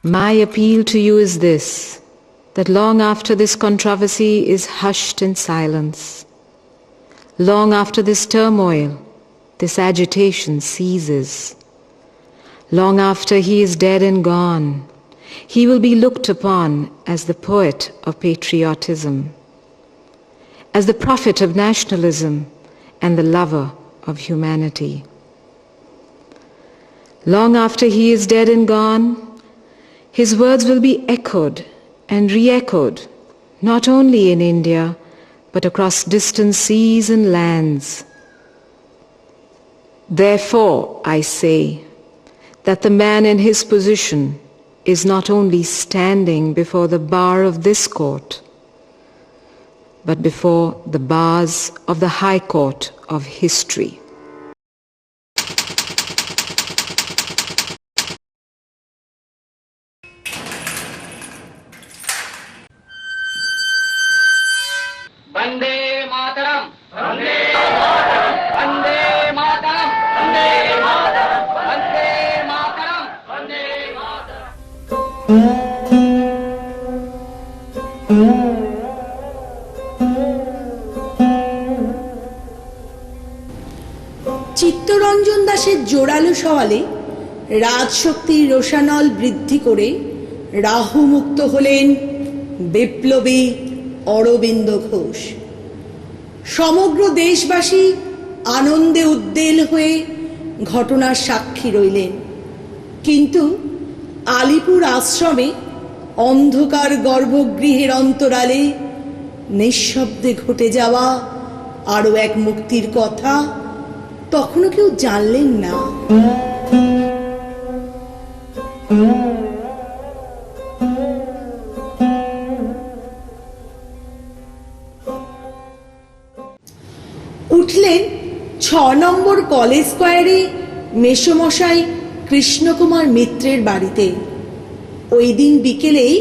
My appeal to you is this, that long after this controversy is hushed in silence, long after this turmoil, this agitation ceases, long after he is dead and gone, he will be looked upon as the poet of patriotism, as the prophet of nationalism and the lover of humanity. Long after he is dead and gone, his words will be echoed and re-echoed, not only in India, but across distant seas and lands. Therefore, I say that the man in his position is not only standing before the bar of this court, but before the bars of the High Court of history. Vande Mataram! Vande Mataram! Vande Mataram! Vande Mataram! Vande Mataram! Vande Mataram! Chittaranjan দাসের জোরালো সওয়ালে রাজশক্তির রোষানল বৃদ্ধি করে রাহু মুক্ত হলেন বিপ্লবী অরবিন্দ ঘোষ। সমগ্র দেশবাসী আনন্দে উদ্বেল হয়ে ঘটনার সাক্ষী রইলেন, কিন্তু আলিপুর আশ্রমে অন্ধকার গর্ভগৃহের অন্তরালে নিঃশব্দে ঘটে যাওয়া আরও এক মুক্তির কথা তখনও কেউ জানলেন না। উঠলেন ৬ নম্বর কলেজ স্কোয়ারে মেসোমশাই কৃষ্ণকুমার মিত্রের বাড়িতে। ওই দিন বিকেলেই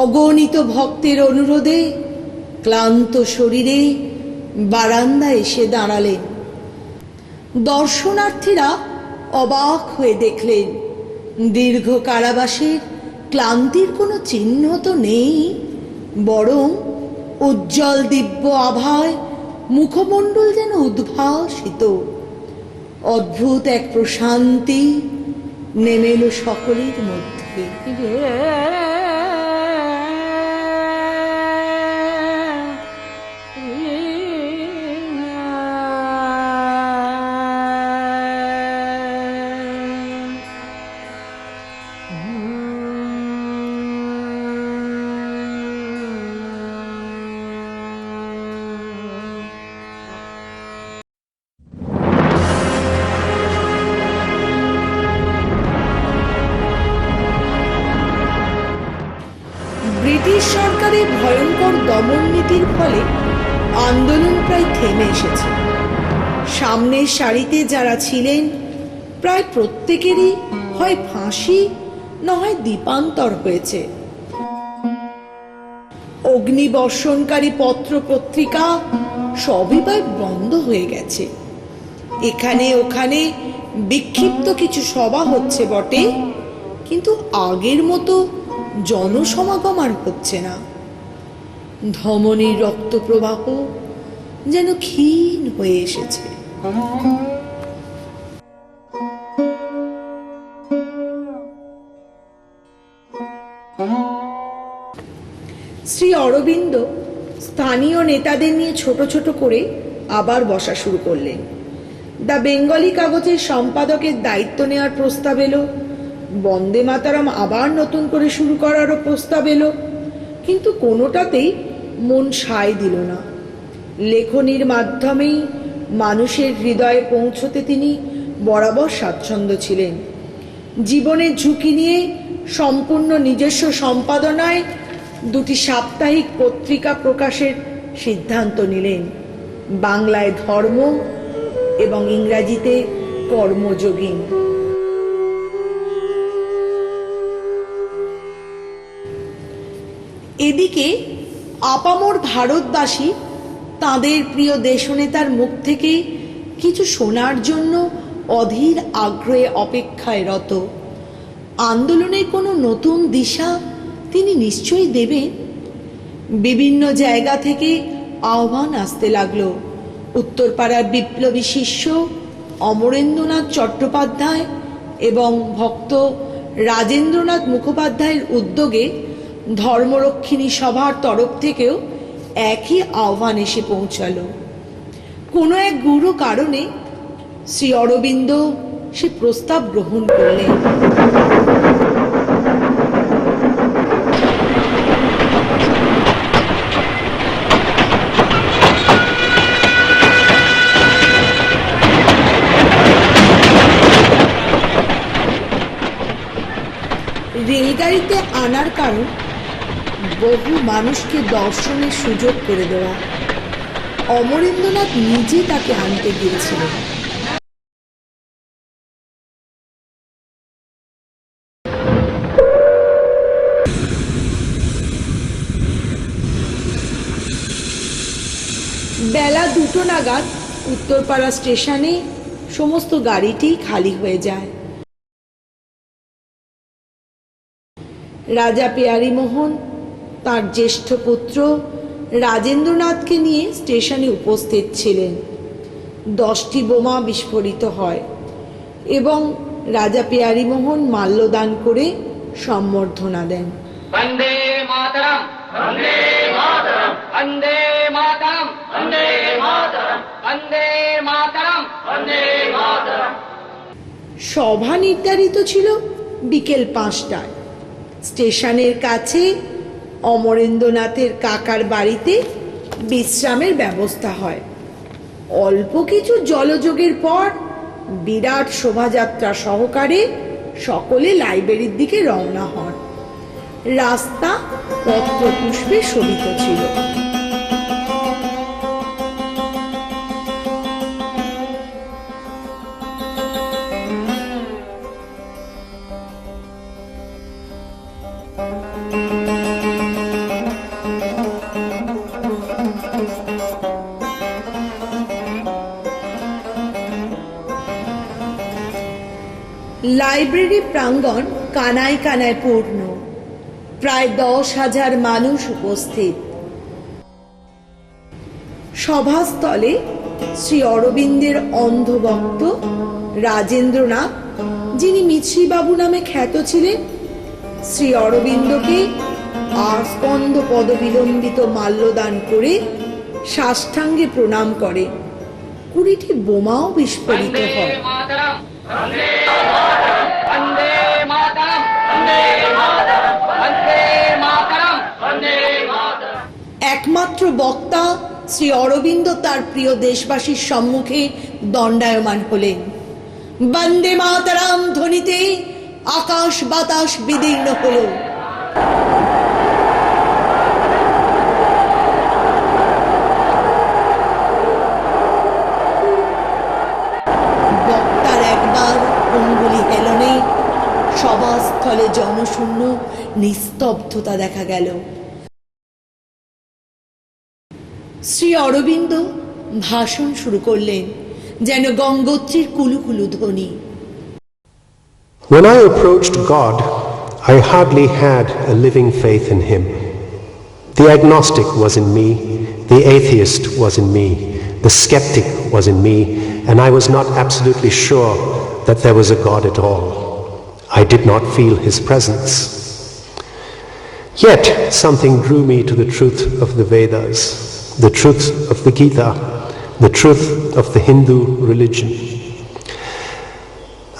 অগণিত ভক্তের অনুরোধে ক্লান্ত শরীরে বারান্দায় এসে দাঁড়ালেন। দর্শনার্থীরা অবাক হয়ে দেখলেন দীর্ঘ কারাবাসের ক্লান্তির কোনো চিহ্ন তো নেই, বরং উজ্জ্বল দিব্য আভায় মুখমণ্ডল যেন উদ্ভাসিত। অদ্ভুত এক প্রশান্তি নেমে এলো সকলের মধ্যে। ব্রিটিশ সরকারের ভয়ঙ্কর দমন নীতির ফলে আন্দোলন প্রায় থেমে এসেছে। সামনের সারিতে যারা ছিলেন প্রায় প্রত্যেকেরই হয় ফাঁসি না হয় দ্বীপান্তর হয়েছে। অগ্নিবর্ষণকারী পত্র পত্রিকা সবই প্রায় বন্ধ হয়ে গেছে। এখানে ওখানে বিক্ষিপ্ত কিছু সভা হচ্ছে বটে, কিন্তু আগের মতো জনসমাগম আর হচ্ছে না। ধমনীর রক্তপ্রবাহ যেন ক্ষীণ হয়ে এসেছে। শ্রী অরবিন্দ স্থানীয় নেতাদের নিয়ে ছোট ছোট করে আবার বসা শুরু করলেন। দ্য বেঙ্গলি কাগজের সম্পাদকের দায়িত্ব নেওয়ার প্রস্তাব এলো, বন্দে মাতারাম আবার নতুন করে শুরু করারও প্রস্তাব এলো, কিন্তু কোনোটাতেই মন সায় দিল না। লেখনীর মাধ্যমেই মানুষের হৃদয়ে পৌঁছতে তিনি বরাবর স্বাচ্ছন্দ্য ছিলেন। জীবনের ঝুঁকি নিয়ে সম্পূর্ণ নিজস্ব সম্পাদনায় 2টি সাপ্তাহিক পত্রিকা প্রকাশের সিদ্ধান্ত নিলেন, বাংলায় ধর্ম এবং ইংরাজিতে কর্মযোগী। এদিকে আপামর ভারতবাসী তাদের প্রিয় দেশনেতার মুখ থেকে কিছু শোনার জন্য অধীর আগ্রহে অপেক্ষায় রত। আন্দোলনের কোনো নতুন দিশা তিনি নিশ্চয়ই দেবেন। বিভিন্ন জায়গা থেকে আহ্বান আসতে লাগলো। উত্তরপাড়ার বিপ্লবী শিষ্য অমরেন্দ্রনাথ চট্টোপাধ্যায় এবং ভক্ত রাজেন্দ্রনাথ মুখোপাধ্যায়ের উদ্যোগে ধর্মরক্ষিণী সভার তরফ থেকেও একই আহ্বান এসে পৌঁছালো। কোনো এক গূঢ় কারণে শ্রী অরবিন্দ সে প্রস্তাব গ্রহণ করলেন। রেলগাড়িতে আনার কারণ বহু মানুষকে দর্শনের সুযোগ করে দেওয়া। অমরেন্দ্রনাথ নিজে তাকে আনতে গিয়েছিলেন। বেলা 2টো নাগাদ উত্তরপাড়া স্টেশনে সমস্ত গাড়িটি খালি হয়ে যায়। রাজা পেয়ারীমোহন তার জ্যেষ্ঠ পুত্র রাজেন্দ্রনাথকে নিয়ে স্টেশনে উপস্থিত ছিলেন। 10টি বোমা বিস্ফোরিত হয় এবং রাজা পেয়ারীমোহন মাল্যদান করে সম্বর্ধনা দেন। বন্দে মাতরম, বন্দে মাতরম, বন্দে মাতরম, বন্দে মাতরম, বন্দে মাতরম, বন্দে মাতরম। সভা নির্ধারিত ছিল বিকেল 5টায়। স্টেশনের কাছে অমরেন্দ্রনাথের কাকার বাড়িতে বিশ্রামের ব্যবস্থা হয়। অল্প কিছু জলযোগের পর বিরাট শোভাযাত্রা সহকারে সকলে লাইব্রেরির দিকে রওনা হন। রাস্তা পত্রপুষ্পে শোভিত ছিল। লাইব্রেরি প্রাঙ্গণ কানায় কানায় পূর্ণ। প্রায় 10,000 মানুষ উপস্থিত। সভাস্থলে শ্রী অরবিন্দের অন্ধভক্ত রাজেন্দ্রনাথ, যিনি মিছরিবাবু নামে খ্যাত ছিলেন, শ্রী অরবিন্দকে আস্পন্দ পদবিলম্বিত মাল্যদান করে সাষ্টাঙ্গে প্রণাম করে। 20টি বোমাও বিস্ফোরিত হয়। একমাত্র বক্তা শ্রী অরবিন্দ তার প্রিয় দেশবাসীর সম্মুখে দণ্ডায়মান হলেন। বন্দে মাতরম ধ্বনিতে আকাশ বাতাস বিদীর্ণ হল। বক্তার একবার অঙ্গুলি হেলনে সভাস্থলে জনশূন্য নিস্তব্ধতা দেখা গেল। শ্রী অরবিন্দ ভাষণ শুরু করলেন, যেন গঙ্গোত্রীর কুলুকুলু ধ্বনি। When I approached God, I hardly had a living faith in Him. The agnostic was in me, the atheist was in me, the skeptic was in me, and I was not absolutely sure that there was a God at all. I did not feel His presence. Yet something drew me to the truth of the Vedas, the truth of the Gita, the truth of the Hindu religion.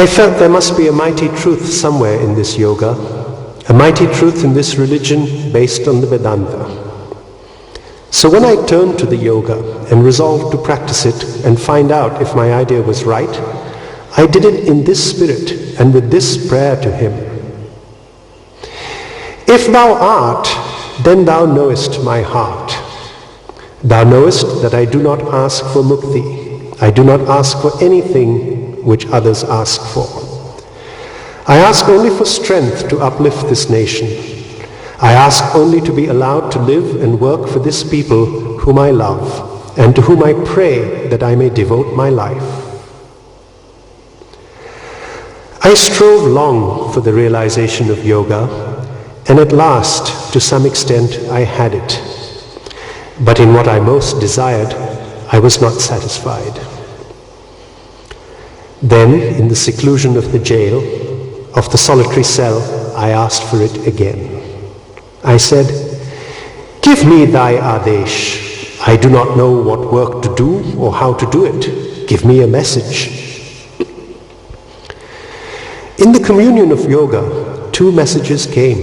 I felt there must be a mighty truth somewhere in this yoga, a mighty truth in this religion based on the Vedanta. So when I turned to the yoga and resolved to practice it and find out if my idea was right, I did it in this spirit and with this prayer to Him. If thou art, then thou knowest my heart. Thou knowest that I do not ask for mukti. I do not ask for anything which others ask for. I ask only for strength to uplift this nation. I ask only to be allowed to live and work for this people whom I love and to whom I pray that I may devote my life. I strove long for the realization of yoga, and at last, to some extent, I had it. But in what I most desired, I was not satisfied. Then, in the seclusion of the jail, of the solitary cell, I asked for it again. I said, "Give me thy Adesh. I do not know what work to do or how to do it. Give me a message." In the communion of yoga, two messages came.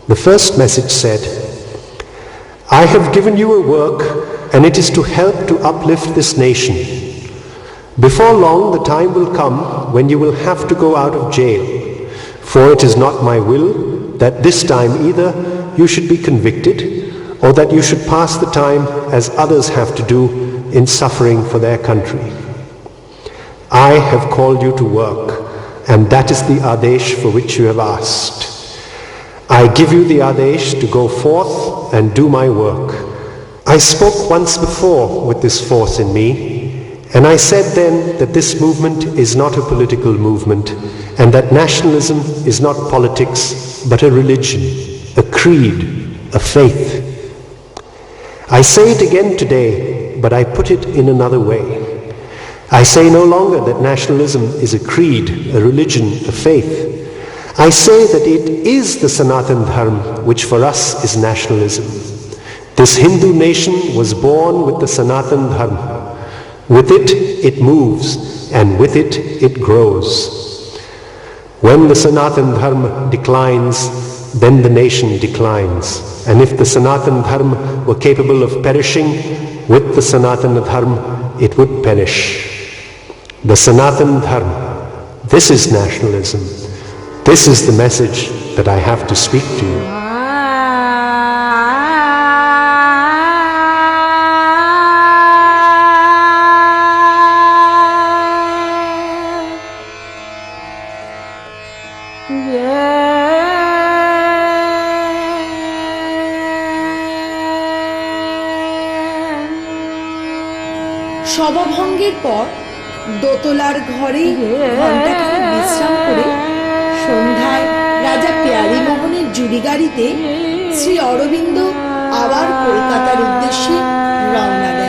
The first message said, "I have given you a work, and it is to help to uplift this nation. Before long the time will come when you will have to go out of jail, for it is not my will that this time either you should be convicted or that you should pass the time as others have to do in suffering for their country. I have called you to work, and that is the Adesh for which you have asked. I give you the Adesh to go forth and do my work. I spoke once before with this force in me, and I said then that this movement is not a political movement, and that nationalism is not politics, but a religion, a creed, a faith. I say it again today, but I put it in another way. I say no longer that nationalism is a creed, a religion, a faith. I say that it is the Sanatan Dharma, which for us is nationalism. This Hindu nation was born with the Sanatan Dharma. With it, it moves, and with it, it grows. When the Sanatan Dharma declines, then the nation declines. And if the Sanatan Dharma were capable of perishing, with the Sanatan Dharma, it would perish. The Sanatan Dharma, this is nationalism. This is the message that I have to speak to you. সভাভঙ্গের পর দোতলার ঘরে ঘণ্টাখানেক বিশ্রাম করে সন্ধ্যায় রাজা পেয়ারী মোহনের জুড়ি গাড়িতে শ্রী অরবিন্দ আবার কলকাতার উদ্দেশ্যে রওনা দেন।